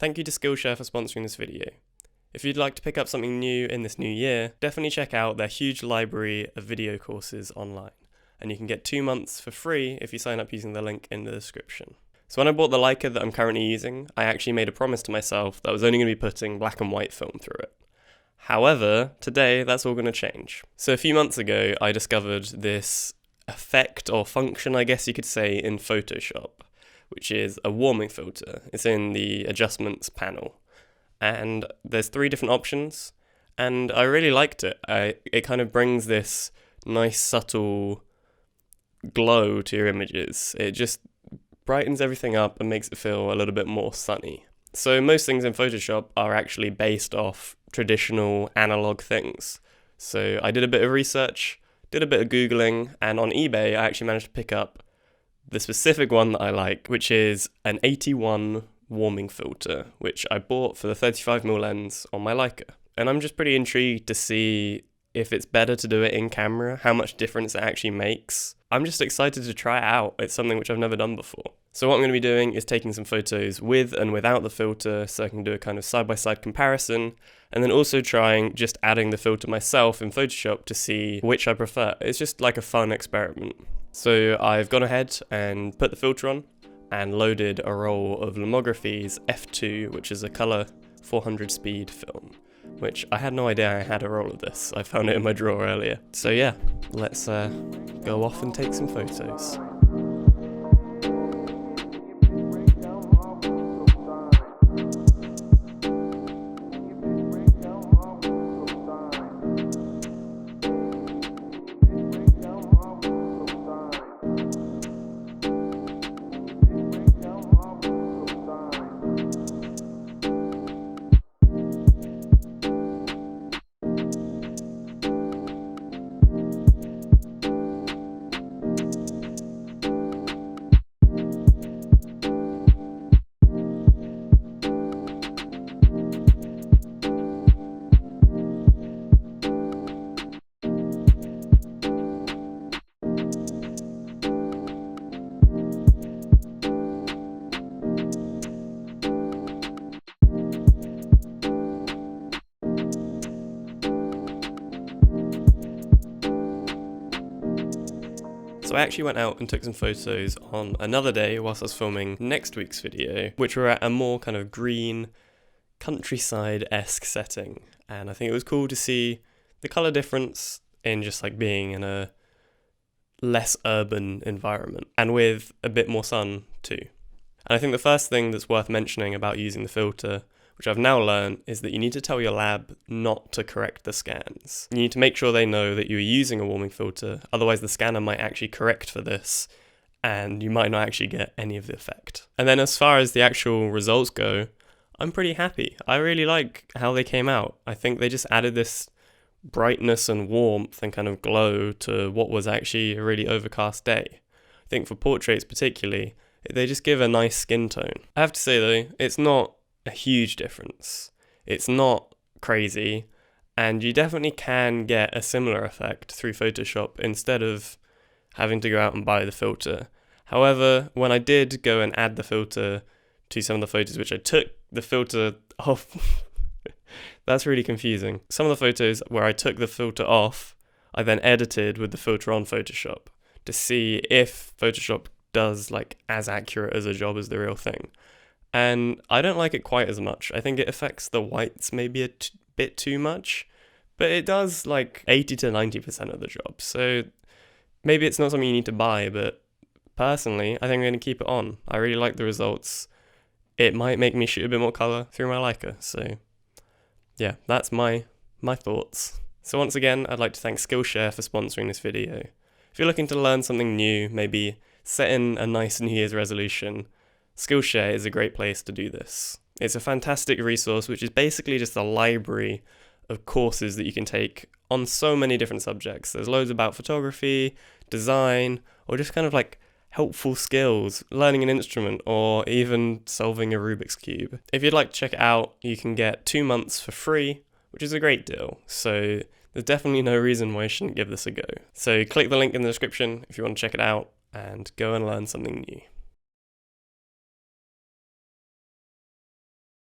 Thank you to Skillshare for sponsoring this video. If you'd like to pick up something new in this new year, definitely check out their huge library of video courses online. And you can get 2 months for free if you sign up using the link in the description. So when I bought the Leica that I'm currently using, I actually made a promise to myself that I was only going to be putting black and white film through it. However, today that's all going to change. So a few months ago, I discovered this effect or function, I guess you could say, in Photoshop, which is a warming filter. It's in the adjustments panel. And there's 3 different options, and I really liked it. It kind of brings this nice subtle glow to your images. It just brightens everything up and makes it feel a little bit more sunny. So most things in Photoshop are actually based off traditional analog things. So I did a bit of research, did a bit of Googling, and on eBay I actually managed to pick up the specific one that I like, which is an 81 warming filter, which I bought for the 35mm lens on my Leica. And I'm just pretty intrigued to see if it's better to do it in camera, how much difference it actually makes. I'm just excited to try it out. It's something which I've never done before. So what I'm going to be doing is taking some photos with and without the filter so I can do a kind of side-by-side comparison, and then also trying just adding the filter myself in Photoshop to see which I prefer. It's just like a fun experiment. So I've gone ahead and put the filter on and loaded a roll of Lomography's F2, which is a color 400 speed film, which I had no idea I had a roll of this. I found it in my drawer earlier. So yeah, let's go off and take some photos. So I actually went out and took some photos on another day whilst I was filming next week's video, which were at a more kind of green, countryside-esque setting. And I think it was cool to see the colour difference in just like being in a less urban environment and with a bit more sun too. And I think the first thing that's worth mentioning about using the filter, which I've now learned, is that you need to tell your lab not to correct the scans. You need to make sure they know that you're using a warming filter, otherwise the scanner might actually correct for this, and you might not actually get any of the effect. And then as far as the actual results go, I'm pretty happy. I really like how they came out. I think they just added this brightness and warmth and kind of glow to what was actually a really overcast day. I think for portraits particularly, they just give a nice skin tone. I have to say though, it's not a huge difference. It's not crazy, and you definitely can get a similar effect through Photoshop instead of having to go out and buy the filter. However, when I did go and add the filter to some of the photos which I took the filter off, that's really confusing. Some of the photos where I took the filter off, I then edited with the filter on Photoshop to see if Photoshop does like as accurate as a job as the real thing. And I don't like it quite as much. I think it affects the whites maybe a bit too much, but it does like 80 to 90% of the job. So maybe it's not something you need to buy, but personally, I think I'm going to keep it on. I really like the results. It might make me shoot a bit more color through my Leica. So yeah, that's my thoughts. So once again, I'd like to thank Skillshare for sponsoring this video. If you're looking to learn something new, maybe set in a nice New Year's resolution, Skillshare is a great place to do this. It's a fantastic resource which is basically just a library of courses that you can take on so many different subjects. There's loads about photography, design, or just kind of like helpful skills, learning an instrument, or even solving a Rubik's Cube. If you'd like to check it out, you can get 2 months for free, which is a great deal. So there's definitely no reason why you shouldn't give this a go. So click the link in the description if you want to check it out and go and learn something new.